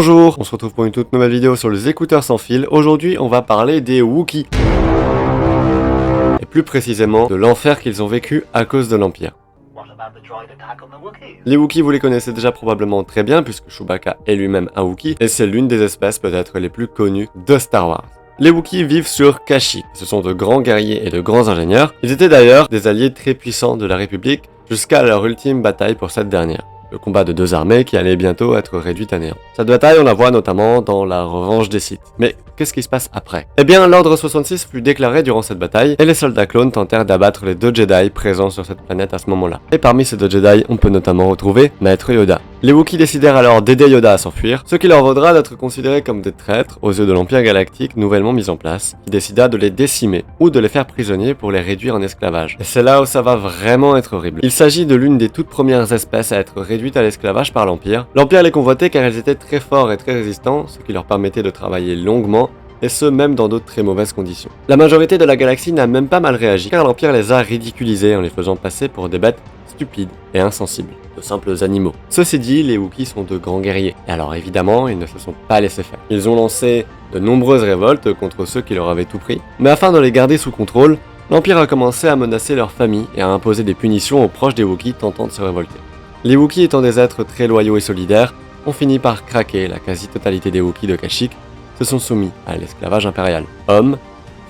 Bonjour, on se retrouve pour une toute nouvelle vidéo sur les écouteurs sans fil. Aujourd'hui, on va parler des Wookiees. Et plus précisément, de l'enfer qu'ils ont vécu à cause de l'Empire. Les Wookiees, vous les connaissez déjà probablement très bien, puisque Chewbacca est lui-même un Wookiee, et c'est l'une des espèces peut-être les plus connues de Star Wars. Les Wookiees vivent sur Kashyyyk. Ce sont de grands guerriers et de grands ingénieurs. Ils étaient d'ailleurs des alliés très puissants de la République, jusqu'à leur ultime bataille pour cette dernière. Le combat de deux armées qui allait bientôt être réduite à néant. Cette bataille, on la voit notamment dans la revanche des Sith. Mais qu'est-ce qui se passe après? Eh bien, l'ordre 66 fut déclaré durant cette bataille, et les soldats clones tentèrent d'abattre les deux Jedi présents sur cette planète à ce moment-là. Et parmi ces deux Jedi, on peut notamment retrouver Maître Yoda. Les Wookiees décidèrent alors d'aider Yoda à s'enfuir, ce qui leur vaudra d'être considérés comme des traîtres aux yeux de l'Empire Galactique nouvellement mis en place, qui décida de les décimer, ou de les faire prisonniers pour les réduire en esclavage. Et c'est là où ça va vraiment être horrible. Il s'agit de l'une des toutes premières espèces à être réduite à l'esclavage par l'Empire. L'Empire les convoitait car elles étaient très forts et très résistants, ce qui leur permettait de travailler longuement, et ce même dans d'autres très mauvaises conditions. La majorité de la galaxie n'a même pas mal réagi, car l'Empire les a ridiculisés en les faisant passer pour des bêtes stupides et insensibles, de simples animaux. Ceci dit, les Wookiees sont de grands guerriers, et alors évidemment, ils ne se sont pas laissés faire. Ils ont lancé de nombreuses révoltes contre ceux qui leur avaient tout pris, mais afin de les garder sous contrôle, l'Empire a commencé à menacer leur famille et à imposer des punitions aux proches des Wookiees tentant de se révolter. Les Wookiees étant des êtres très loyaux et solidaires, ont fini par craquer. La quasi-totalité des Wookiees de Kashyyyk se sont soumis à l'esclavage impérial. Hommes,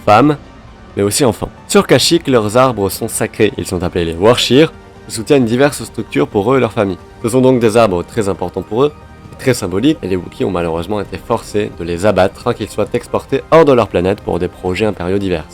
femmes, mais aussi enfants. Sur Kashyyyk, leurs arbres sont sacrés. Ils sont appelés les Warsheer, qui soutiennent diverses structures pour eux et leurs familles. Ce sont donc des arbres très importants pour eux, très symboliques, et les Wookiees ont malheureusement été forcés de les abattre afin qu'ils soient exportés hors de leur planète pour des projets impériaux divers.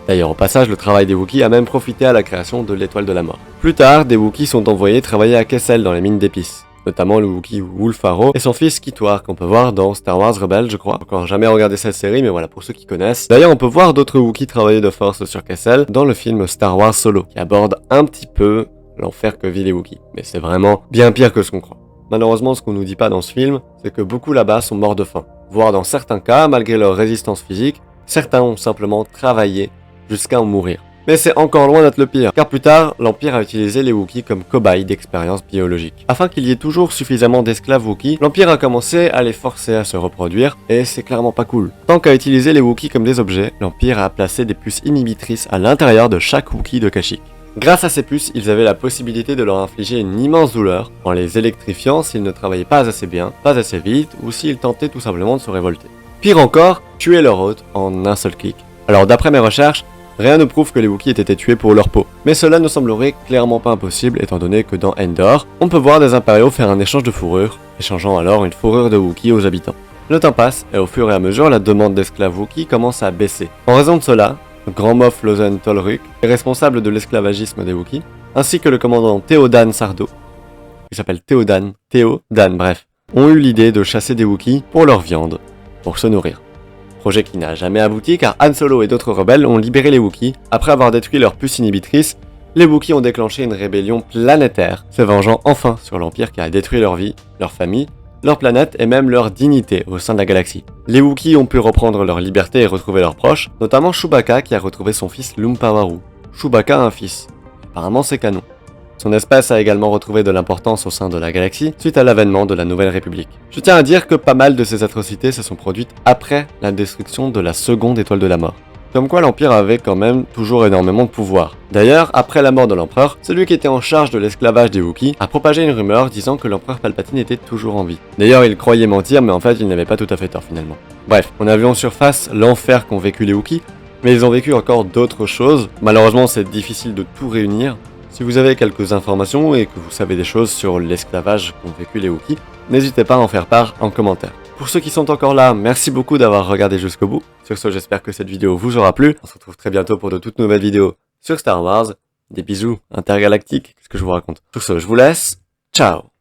D'ailleurs, au passage, le travail des Wookiees a même profité à la création de l'étoile de la mort. Plus tard, des Wookiees sont envoyés travailler à Kessel dans les mines d'épices, notamment le Wookiee Wulfaro et son fils Kitwar, qu'on peut voir dans Star Wars Rebels, je crois. Encore jamais regardé cette série, mais voilà, pour ceux qui connaissent. D'ailleurs, on peut voir d'autres Wookiees travailler de force sur Kessel dans le film Star Wars Solo, qui aborde un petit peu l'enfer que vivent les Wookiees. Mais c'est vraiment bien pire que ce qu'on croit. Malheureusement, ce qu'on nous dit pas dans ce film, c'est que beaucoup là-bas sont morts de faim. Voire dans certains cas, malgré leur résistance physique, certains ont simplement travaillé jusqu'à en mourir. Mais c'est encore loin d'être le pire, car plus tard, l'Empire a utilisé les Wookiees comme cobayes d'expériences biologiques. Afin qu'il y ait toujours suffisamment d'esclaves Wookiees, l'Empire a commencé à les forcer à se reproduire, et c'est clairement pas cool. Tant qu'à utiliser les Wookiees comme des objets, l'Empire a placé des puces inhibitrices à l'intérieur de chaque Wookiee de Kashyyyk. Grâce à ces puces, ils avaient la possibilité de leur infliger une immense douleur, en les électrifiant s'ils ne travaillaient pas assez bien, pas assez vite, ou s'ils tentaient tout simplement de se révolter. Pire encore, tuer leur hôte en un seul clic. Alors d'après mes recherches, rien ne prouve que les Wookiees aient été tués pour leur peau, mais cela ne semblerait clairement pas impossible étant donné que dans Endor, on peut voir des impériaux faire un échange de fourrures, échangeant alors une fourrure de Wookiee aux habitants. Le temps passe, et au fur et à mesure, la demande d'esclaves Wookiees commence à baisser. En raison de cela, le grand Moff Lozen Tolruk est responsable de l'esclavagisme des Wookiees, ainsi que le commandant Théodan Sardo, qui s'appelle Théodan, bref, ont eu l'idée de chasser des Wookiees pour leur viande, pour se nourrir. Projet qui n'a jamais abouti car Han Solo et d'autres rebelles ont libéré les Wookiees. Après avoir détruit leur puce inhibitrice, les Wookiees ont déclenché une rébellion planétaire, se vengeant enfin sur l'Empire qui a détruit leur vie, leur famille, leur planète et même leur dignité au sein de la galaxie. Les Wookiees ont pu reprendre leur liberté et retrouver leurs proches, notamment Chewbacca qui a retrouvé son fils Lumpawaru. Chewbacca a un fils. Apparemment c'est canon. Son espèce a également retrouvé de l'importance au sein de la galaxie suite à l'avènement de la Nouvelle République. Je tiens à dire que pas mal de ces atrocités se sont produites après la destruction de la seconde étoile de la mort. Comme quoi l'Empire avait quand même toujours énormément de pouvoir. D'ailleurs, après la mort de l'Empereur, celui qui était en charge de l'esclavage des Wookiees a propagé une rumeur disant que l'Empereur Palpatine était toujours en vie. D'ailleurs, il croyait mentir, mais en fait il n'avait pas tout à fait tort finalement. Bref, on a vu en surface l'enfer qu'ont vécu les Wookiees, mais ils ont vécu encore d'autres choses. Malheureusement, c'est difficile de tout réunir. Si vous avez quelques informations et que vous savez des choses sur l'esclavage qu'ont vécu les Wookiees, n'hésitez pas à en faire part en commentaire. Pour ceux qui sont encore là, merci beaucoup d'avoir regardé jusqu'au bout. Sur ce, j'espère que cette vidéo vous aura plu. On se retrouve très bientôt pour de toutes nouvelles vidéos sur Star Wars. Des bisous intergalactiques, qu'est-ce que je vous raconte? Sur ce, je vous laisse. Ciao!